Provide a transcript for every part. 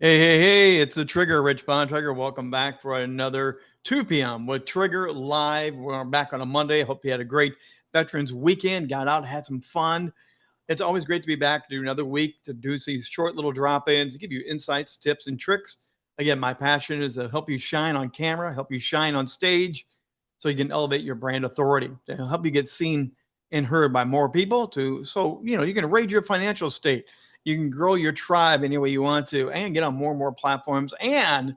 Hey, it's the Trigger, Rich Bond Trigger. Welcome back for another 2 p.m. with Trigger Live. We're back on a Monday. Hope you had a great Veterans Weekend, got out, had some fun. It's always great to be back to do another week, to do these short little drop-ins, to give you insights, tips, and tricks. Again, my passion is to help you shine on camera, help you shine on stage, so you can elevate your brand authority, to help you get seen and heard by more people, so you can raise your financial state. You can grow your tribe any way you want to and get on more and more platforms and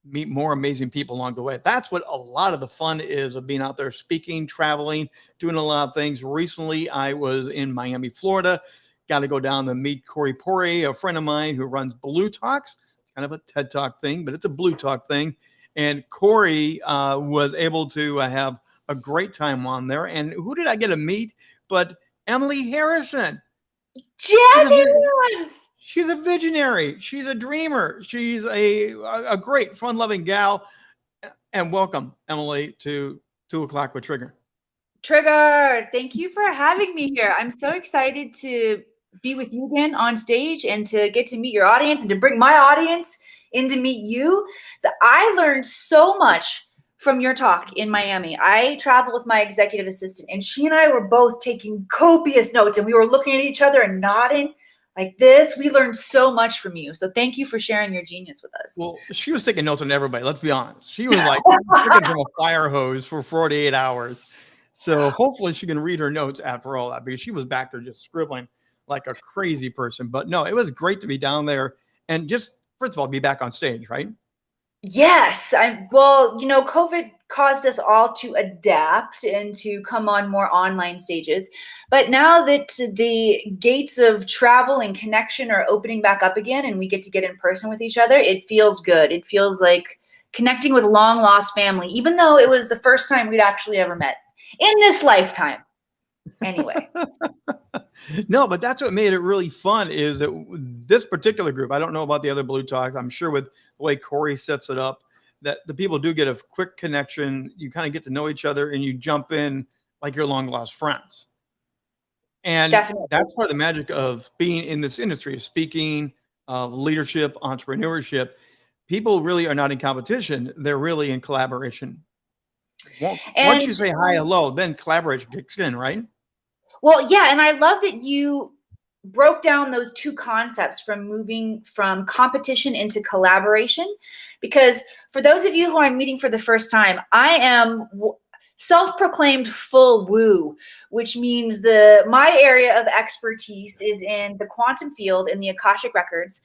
meet more amazing people along the way. That's what a lot of the fun is of being out there speaking, traveling, doing a lot of things. Recently, I was in Miami, Florida. Got to go down to meet Corey Pori, a friend of mine who runs Blue Talks. It's kind of a TED Talk thing, but it's a Blue Talk thing. And Corey was able to have a great time on there. And who did I get to meet but Emily Harrison? She's a visionary. She's a dreamer. She's a great, fun-loving gal. And welcome, Emily, to 2 o'clock with Trigger. Trigger, thank you for having me here. I'm so excited to be with you again on stage and to get to meet your audience and to bring my audience in to meet you. So I learned so much from your talk in Miami. I traveled with my executive assistant, and she and I were both taking copious notes, and we were looking at each other and nodding like this. We learned so much from you. So thank you for sharing your genius with us. Well, she was taking notes on everybody. Let's be honest. She was like drinking from a fire hose for 48 hours. So hopefully she can read her notes after all that, because she was back there just scribbling like a crazy person. But no, it was great to be down there and just, first of all, be back on stage, right? Yes. COVID caused us all to adapt and to come on more online stages. But now that the gates of travel and connection are opening back up again and we get to get in person with each other, it feels good. It feels like connecting with long lost family, even though it was the first time we'd actually ever met in this lifetime. Anyway. No, but that's what made it really fun, is that this particular group, I don't know about the other Blue Talks. I'm sure with the way Corey sets it up, that the people do get a quick connection. You kind of get to know each other and you jump in like your long lost friends. And Definitely. That's part of the magic of being in this industry, of speaking, of leadership, entrepreneurship. People really are not in competition. They're really in collaboration. Once you say hi, hello, then collaboration kicks in, right? Well, yeah. And I love that you broke down those two concepts from moving from competition into collaboration, because for those of you who I'm meeting for the first time, I am self-proclaimed full woo, which means my area of expertise is in the quantum field and the Akashic records.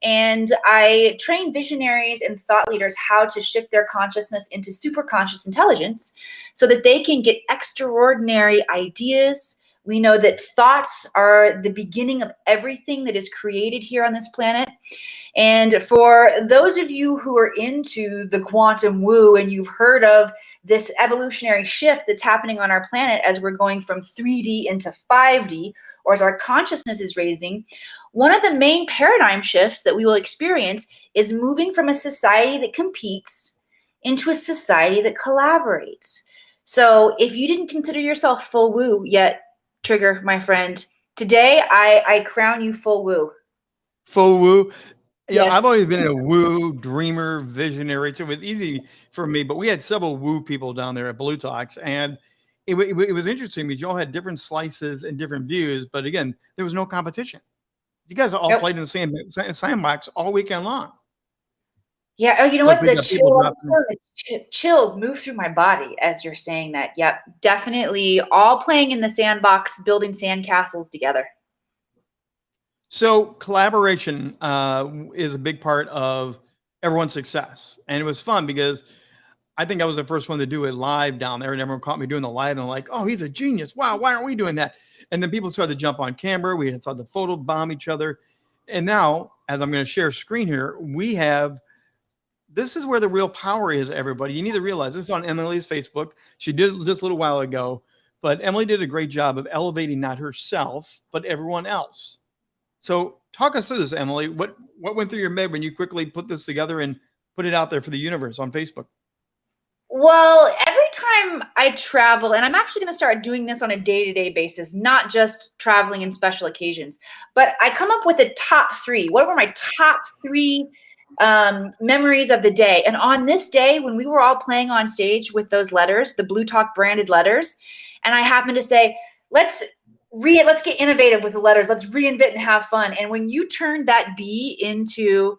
And I train visionaries and thought leaders how to shift their consciousness into super conscious intelligence so that they can get extraordinary ideas. We know that thoughts are the beginning of everything that is created here on this planet. And for those of you who are into the quantum woo and you've heard of this evolutionary shift that's happening on our planet as we're going from 3D into 5D, or as our consciousness is raising, one of the main paradigm shifts that we will experience is moving from a society that competes into a society that collaborates. So if you didn't consider yourself full woo yet, Trigger, my friend, today I crown you full woo. Full woo. Yeah, Yes. I've always been a woo dreamer, visionary. So it was easy for me, but we had several woo people down there at Blue Talks, and it was interesting because you all had different slices and different views. But again, there was no competition. You guys all played in the same sandbox all weekend long. Yeah. Oh, you know what? The chills move through my body as you're saying that. Yep. Definitely all playing in the sandbox, building sandcastles together. So collaboration is a big part of everyone's success. And it was fun because I think I was the first one to do it live down there, and everyone caught me doing the live and like, oh, he's a genius. Wow, why aren't we doing that? And then people started to jump on camera. We started to photo bomb each other. And now, as I'm going to share screen here, this is where the real power is, everybody. You need to realize this is on Emily's Facebook. She did it just a little while ago, but Emily did a great job of elevating not herself, but everyone else. So talk us through this, Emily. What went through your head when you quickly put this together and put it out there for the universe on Facebook? Well, every time anytime I travel, and I'm actually going to start doing this on a day-to-day basis, not just traveling in special occasions, but I come up with a top 3. What were my top 3 memories of the day? And on this day, when we were all playing on stage with those letters, the Blue Talk branded letters, and I happened to say, let's get innovative with the letters. Let's reinvent and have fun. And when you turned that B into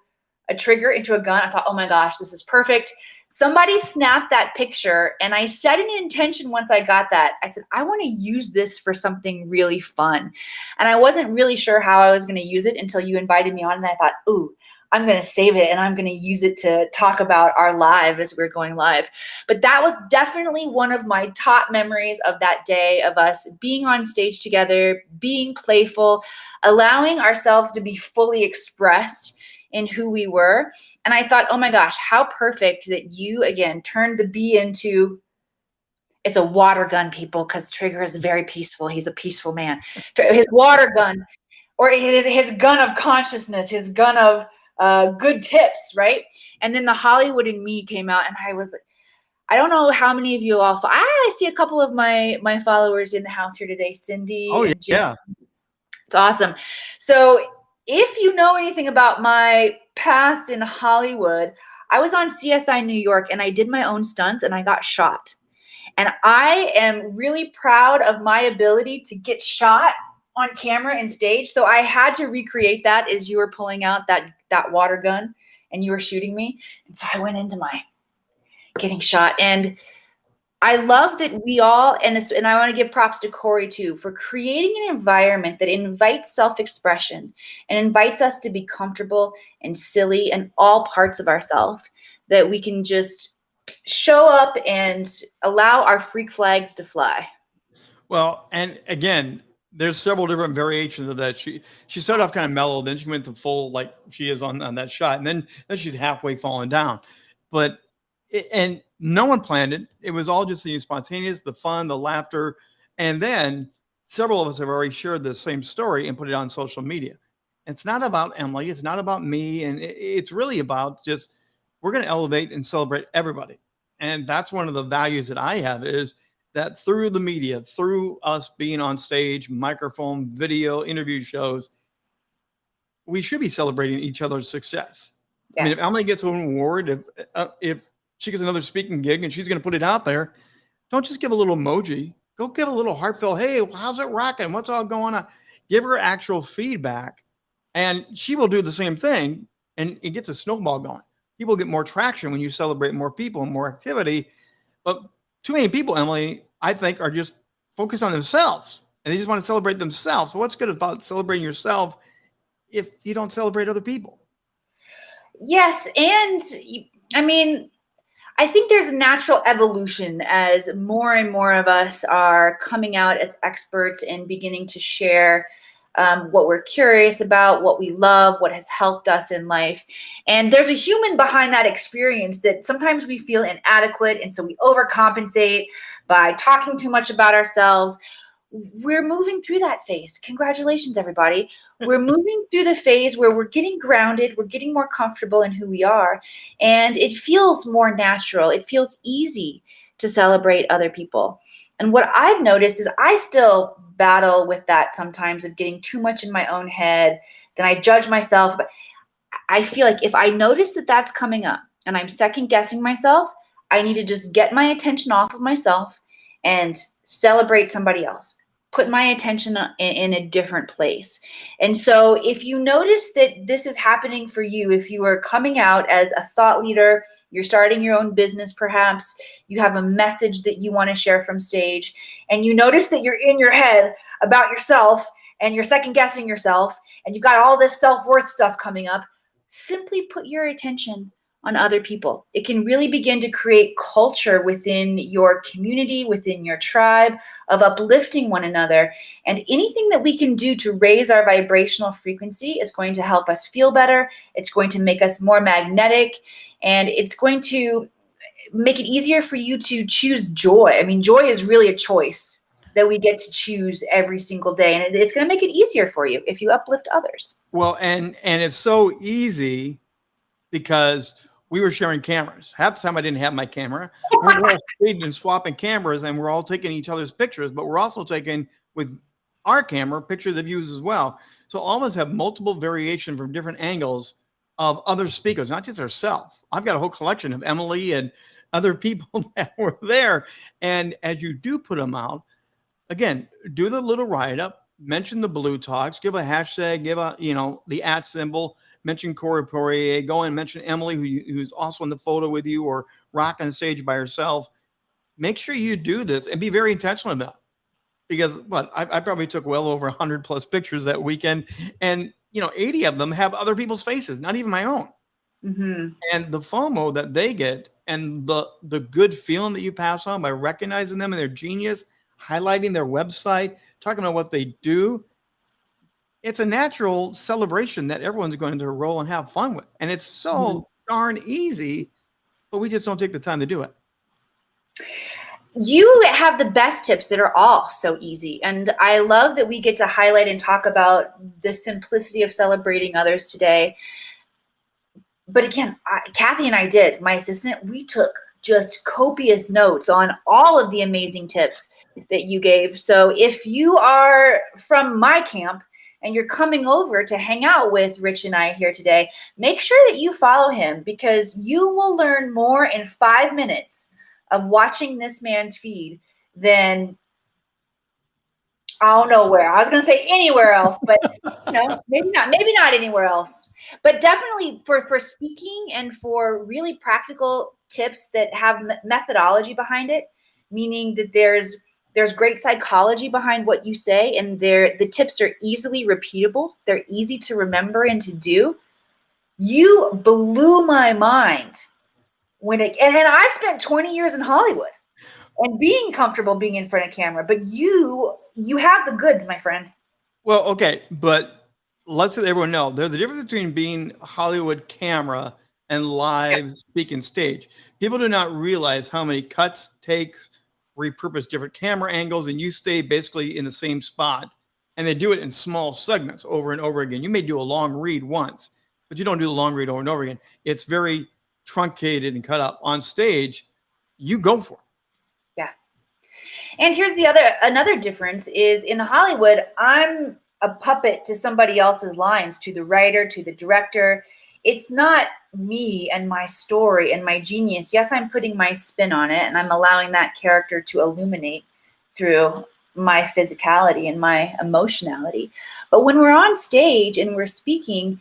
a trigger, into a gun, I thought, oh my gosh, this is perfect. Somebody snapped that picture, and I set an intention once I got that. I said, I want to use this for something really fun. And I wasn't really sure how I was going to use it until you invited me on, and I thought, ooh, I'm going to save it and I'm going to use it to talk about our live as we're going live. But that was definitely one of my top memories of that day, of us being on stage together, being playful, allowing ourselves to be fully expressed in who we were. And I thought, oh my gosh, how perfect that you, again, turned the B into, it's a water gun, people, because Trigger is very peaceful. He's a peaceful man. His water gun, or his gun of consciousness, his gun of good tips, right? And then the Hollywood in me came out, and I was like, I don't know how many of you all, I see a couple of my followers in the house here today, Cindy. Oh, and Jim. yeah. It's awesome. So if you know anything about my past in Hollywood, I was on CSI New York, and I did my own stunts, and I got shot. And I am really proud of my ability to get shot on camera and stage. So I had to recreate that as you were pulling out that water gun and you were shooting me. And so I went into my getting shot. And I love that we all, and I want to give props to Corey too, for creating an environment that invites self-expression and invites us to be comfortable and silly in all parts of ourselves, that we can just show up and allow our freak flags to fly. Well, and again, there's several different variations of that. She started off kind of mellow, then she went to full, like she is on that shot, and then she's halfway falling down. But and no one planned it. It was all just the spontaneous, the fun, the laughter, and then several of us have already shared the same story and put it on social media. It's not about Emily. It's not about me, and it's really about just, we're going to elevate and celebrate everybody. And that's one of the values that I have, is that through the media, through us being on stage, microphone, video, interview shows, we should be celebrating each other's success. Yeah. I mean, if Emily gets an award, if she gets another speaking gig and she's going to put it out there, don't just give a little emoji. Go give a little heartfelt, hey, how's it rocking? What's all going on? Give her actual feedback, and she will do the same thing, and it gets a snowball going. People get more traction when you celebrate more people and more activity. But too many people, Emily, I think, are just focused on themselves, and they just want to celebrate themselves. So what's good about celebrating yourself if you don't celebrate other people? Yes. And I mean, I think there's a natural evolution as more and more of us are coming out as experts and beginning to share what we're curious about, what we love, what has helped us in life. And there's a human behind that experience that sometimes we feel inadequate, and so we overcompensate by talking too much about ourselves. We're moving through that phase. Congratulations, everybody. We're moving through the phase where we're getting grounded, we're getting more comfortable in who we are, and it feels more natural. It feels easy to celebrate other people. And what I've noticed is I still battle with that sometimes, of getting too much in my own head. Then I judge myself. But I feel like if I notice that that's coming up and I'm second guessing myself, I need to just get my attention off of myself and celebrate somebody else. Put my attention in a different place. And so if you notice that this is happening for you, if you are coming out as a thought leader, you're starting your own business, perhaps you have a message that you want to share from stage, and you notice that you're in your head about yourself and you're second guessing yourself and you've got all this self-worth stuff coming up, simply put your attention on other people. It can really begin to create culture within your community, within your tribe, of uplifting one another. And anything that we can do to raise our vibrational frequency is going to help us feel better. It's going to make us more magnetic, and it's going to make it easier for you to choose joy. I mean, joy is really a choice that we get to choose every single day, and it's going to make it easier for you if you uplift others. Well, and it's so easy because we were sharing cameras. Half the time I didn't have my camera. We're all trading and swapping cameras, and we're all taking each other's pictures, but we're also taking with our camera pictures of you as well. So all of us have multiple variation from different angles of other speakers, not just ourselves. I've got a whole collection of Emily and other people that were there. And as you do put them out, again, do the little write-up, mention the Blue Talks, give a hashtag, give a, the @ symbol, mention Corey Poirier, go and mention Emily, who's also in the photo with you or rocking the stage by herself. Make sure you do this and be very intentional about it. Because I probably took well over 100 plus pictures that weekend, and 80 of them have other people's faces, not even my own. Mm-hmm. And the FOMO that they get and the good feeling that you pass on by recognizing them and their genius, highlighting their website, talking about what they do, it's a natural celebration that everyone's going to roll and have fun with. And it's so darn easy, but we just don't take the time to do it. You have the best tips that are all so easy. And I love that we get to highlight and talk about the simplicity of celebrating others today. But again, Kathy and I did, my assistant, we took just copious notes on all of the amazing tips that you gave. So if you are from my camp and you're coming over to hang out with Rich and I here today, make sure that you follow him, because you will learn more in 5 minutes of watching this man's feed than, I don't know where. I was going to say anywhere else, but maybe not anywhere else. But definitely for speaking and for really practical tips that have methodology behind it, meaning that there's great psychology behind what you say, and the tips are easily repeatable. They're easy to remember and to do. You blew my mind. And I spent 20 years in Hollywood and being comfortable being in front of camera, but you have the goods, my friend. Well, okay, but let's let everyone know there's a difference between being Hollywood camera and live speaking stage. People do not realize how many cuts, takes, repurpose different camera angles, and you stay basically in the same spot. And they do it in small segments over and over again. You may do a long read once, but you don't do the long read over and over again. It's very truncated and cut up. On stage, you go for it. Yeah. And here's another difference is in Hollywood, I'm a puppet to somebody else's lines, to the writer, to the director. It's not me and my story and my genius. Yes, I'm putting my spin on it and I'm allowing that character to illuminate through my physicality and my emotionality. But when we're on stage and we're speaking,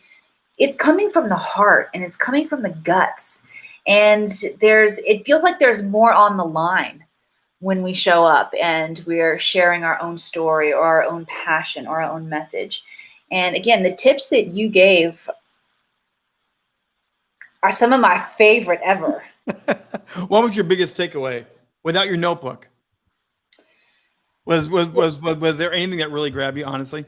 it's coming from the heart and it's coming from the guts. And it feels like there's more on the line when we show up and we're sharing our own story or our own passion or our own message. And again, the tips that you gave are some of my favorite ever. What was your biggest takeaway without your notebook? Was there anything that really grabbed you, honestly?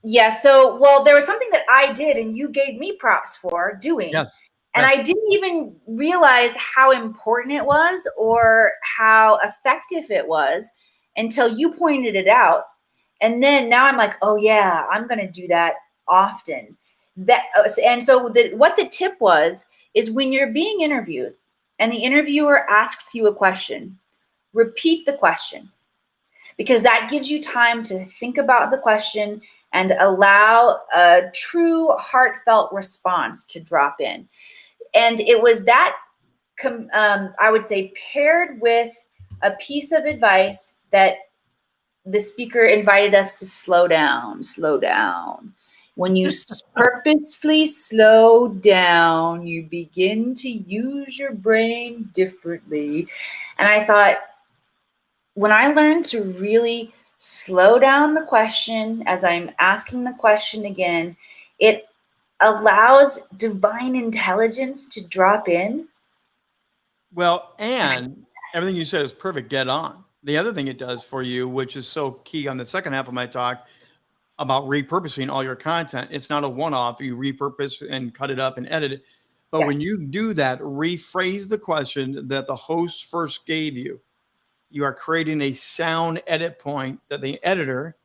Yeah. So, there was something that I did and you gave me props for doing. Yes. And I didn't even realize how important it was or how effective it was until you pointed it out. And then now I'm like, oh yeah, I'm going to do that often. What the tip was is when you're being interviewed and the interviewer asks you a question, repeat the question, because that gives you time to think about the question and allow a true heartfelt response to drop in. And it was that, I would say, paired with a piece of advice that the speaker invited us to slow down. When you purposefully slow down, you begin to use your brain differently. And I thought, when I learned to really slow down the question as I'm asking the question again, it allows divine intelligence to drop in. Well, and everything you said is perfect, dead on. The other thing it does for you, which is so key on the second half of my talk about repurposing all your content, it's not a one-off. You repurpose and cut it up and edit it. But when you do that, rephrase the question that the host first gave you. You are creating a sound edit point that the editor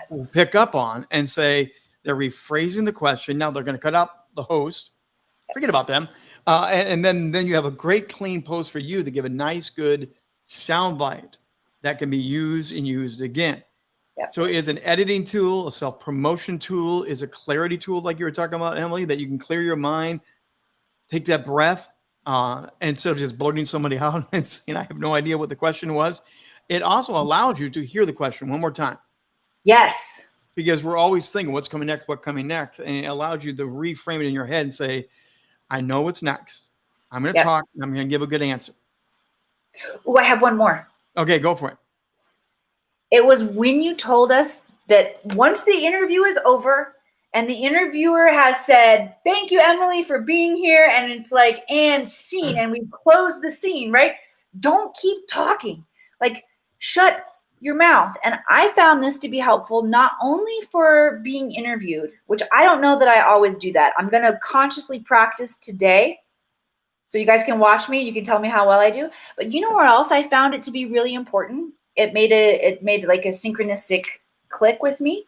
will pick up on and say, they're rephrasing the question. Now they're going to cut out the host Forget about them. And then you have a great clean post for you to give a nice, good sound bite that can be used and used again. Yep. So it's an editing tool, a self-promotion tool, is a clarity tool like you were talking about, Emily, that you can clear your mind, take that breath, instead of just blurting somebody out and saying, I have no idea what the question was. It also allows you to hear the question one more time. Yes. Because we're always thinking what's coming next, and it allows you to reframe it in your head and say, I know what's next. I'm going to talk and I'm going to give a good answer. Oh, I have one more. Okay, go for it. It was when you told us that once the interview is over and the interviewer has said, thank you, Emily, for being here. And it's like, and scene, and we close the scene, right? Don't keep talking. Like, shut your mouth. And I found this to be helpful, not only for being interviewed, which I don't know that I always do that. I'm going to consciously practice today. So you guys can watch me. You can tell me how well I do. But you know where else I found it to be really important? It made like a synchronistic click with me,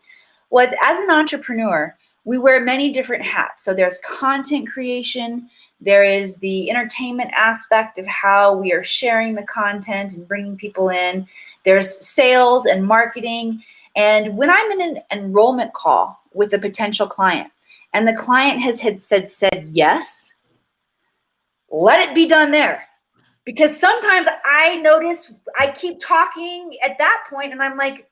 was as an entrepreneur, we wear many different hats. So there's content creation. There is the entertainment aspect of how we are sharing the content and bringing people in. There's sales and marketing. And when I'm in an enrollment call with a potential client and the client had said yes, let it be done there. Because sometimes I notice I keep talking at that point and I'm like,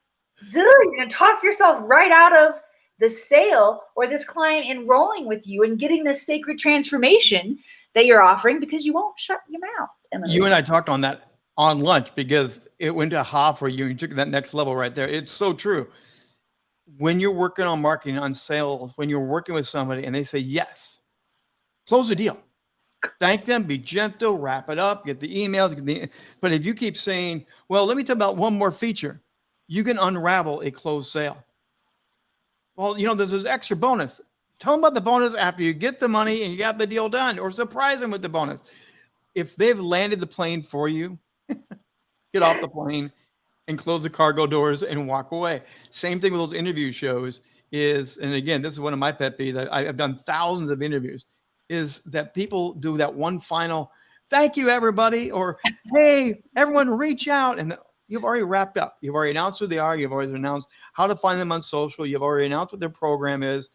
dude, you're going to talk yourself right out of the sale or this client enrolling with you and getting this sacred transformation that you're offering because you won't shut your mouth. Emily. You and I talked on that on lunch because it went to ha for you and you took that next level right there. It's so true. When you're working on marketing, on sales, when you're working with somebody and they say yes, close the deal. Thank them, be gentle, wrap it up, get the emails. But if you keep saying, well, let me tell you about one more feature, you can unravel a closed sale. Well, there's this extra bonus. Tell them about the bonus after you get the money and you got the deal done, or surprise them with the bonus. If they've landed the plane for you, get off the plane and close the cargo doors and walk away. Same thing with those interview shows and again, this is one of my pet peeves. I've done thousands of interviews. Is that people do that one final, thank you, everybody, or hey, everyone reach out. And you've already wrapped up. You've already announced who they are. You've already announced how to find them on social. You've already announced what their program is.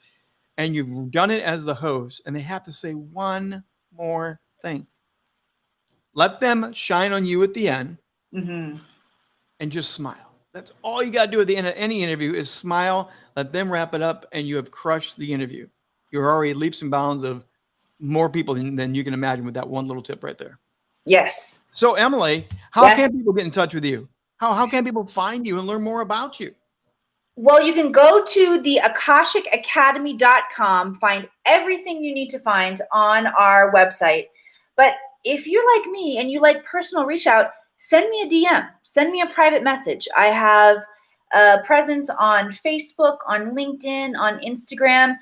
And you've done it as the host. And they have to say one more thing. Let them shine on you at the end and just smile. That's all you got to do at the end of any interview is smile, let them wrap it up, and you have crushed the interview. You're already leaps and bounds of more people than you can imagine with that one little tip right there. Yes. So Emily, how can people get in touch with you? How can people find you and learn more about you? Well, you can go to the akashicacademy.com, find everything you need to find on our website. But if you're like me and you like personal reach out, send me a DM, send me a private message. I have a presence on Facebook, on LinkedIn, on Instagram.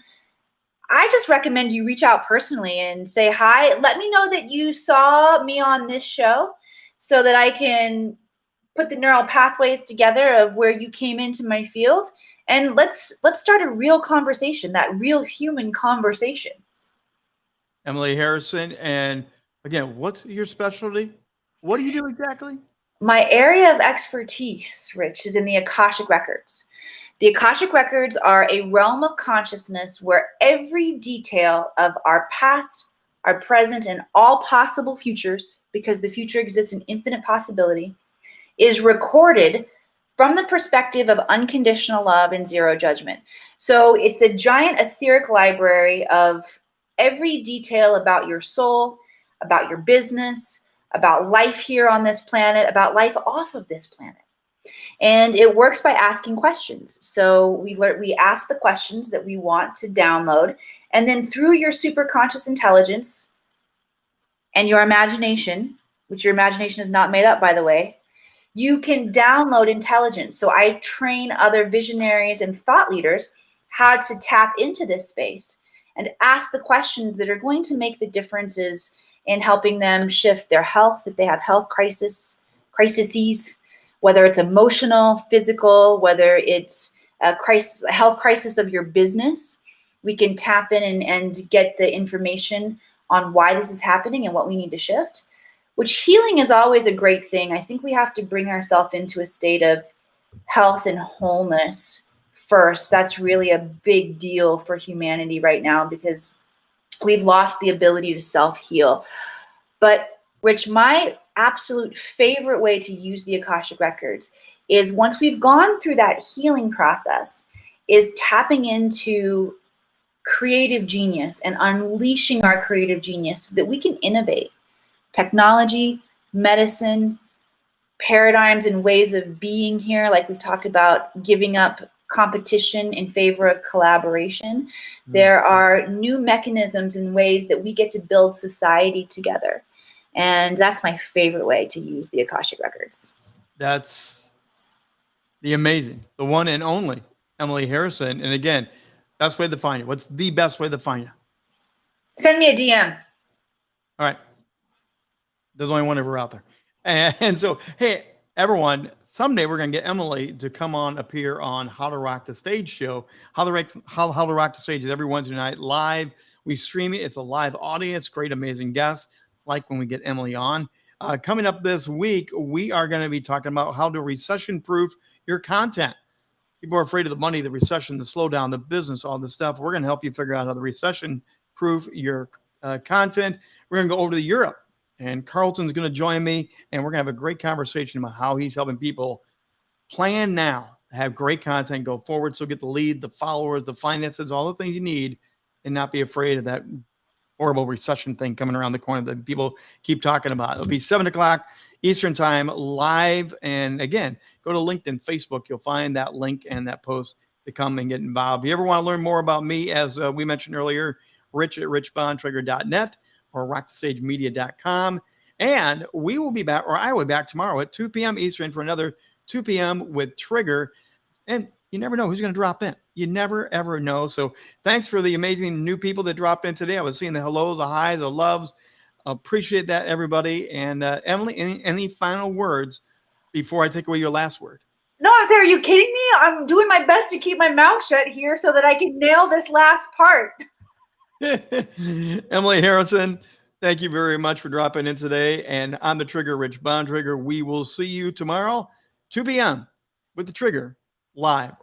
I just recommend you reach out personally and say hi. Let me know that you saw me on this show so that I can put the neural pathways together of where you came into my field. And let's start a real conversation, that real human conversation. Emily Harrison. And again, what's your specialty? What do you do exactly? My area of expertise, Rich, is in the Akashic Records. The Akashic Records are a realm of consciousness where every detail of our past, our present, and all possible futures, because the future exists in infinite possibility, is recorded from the perspective of unconditional love and zero judgment. So it's a giant etheric library of every detail about your soul, about your business, about life here on this planet, about life off of this planet. And it works by asking questions. So we ask the questions that we want to download. And then through your superconscious intelligence and your imagination, which your imagination is not made up, by the way, you can download intelligence. So I train other visionaries and thought leaders how to tap into this space and ask the questions that are going to make the differences in helping them shift their health if they have health crises, whether it's emotional, physical, whether it's a health crisis of your business. We can tap in and get the information on why this is happening and what we need to shift, which healing is always a great thing. I think we have to bring ourselves into a state of health and wholeness first. That's really a big deal for humanity right now because we've lost the ability to self-heal. But Rich, my absolute favorite way to use the Akashic Records is once we've gone through that healing process, is tapping into creative genius and unleashing our creative genius so that we can innovate technology, medicine, paradigms and ways of being here. Like we talked about, giving up competition in favor of collaboration. There are new mechanisms and ways that we get to build society together. And that's my favorite way to use the Akashic Records. That's the amazing, the one and only Emily Harrison. And again, best way to find you. What's the best way to find you? Send me a DM. All right. There's only one of her out there. And so, hey, everyone, someday we're going to get Emily to come on appear on How to Rock the Stage show. How to Rock the Stage is every Wednesday night live. We stream it. It's a live audience, great, amazing guests, like when we get Emily on. Coming up this week, we are going to be talking about how to recession-proof your content. People are afraid of the money, the recession, the slowdown, the business, all this stuff. We're going to help you figure out how to recession-proof your content. We're going to go over to Europe, and Carlton's going to join me, and we're going to have a great conversation about how he's helping people plan now, have great content, go forward, so get the lead, the followers, the finances, all the things you need, and not be afraid of that horrible recession thing coming around the corner that people keep talking about. It'll be 7 o'clock Eastern time live. And again, go to LinkedIn, Facebook. You'll find that link and that post to come and get involved. If you ever want to learn more about me, as we mentioned earlier, Rich at richbontrager.net or rockthestagemedia.com. And we will be back, or I will be back tomorrow at 2 p.m. Eastern for another 2 p.m. with Trigger. And you never know who's going to drop in. You never, ever know. So thanks for the amazing new people that dropped in today. I was seeing the hellos, the highs, the loves. Appreciate that, everybody. And Emily, any final words before I take away your last word? No, I said, are you kidding me? I'm doing my best to keep my mouth shut here so that I can nail this last part. Emily Harrison, thank you very much for dropping in today. And I'm the Trigger, Rich Bontrager. We will see you tomorrow, 2 p.m. with the Trigger live.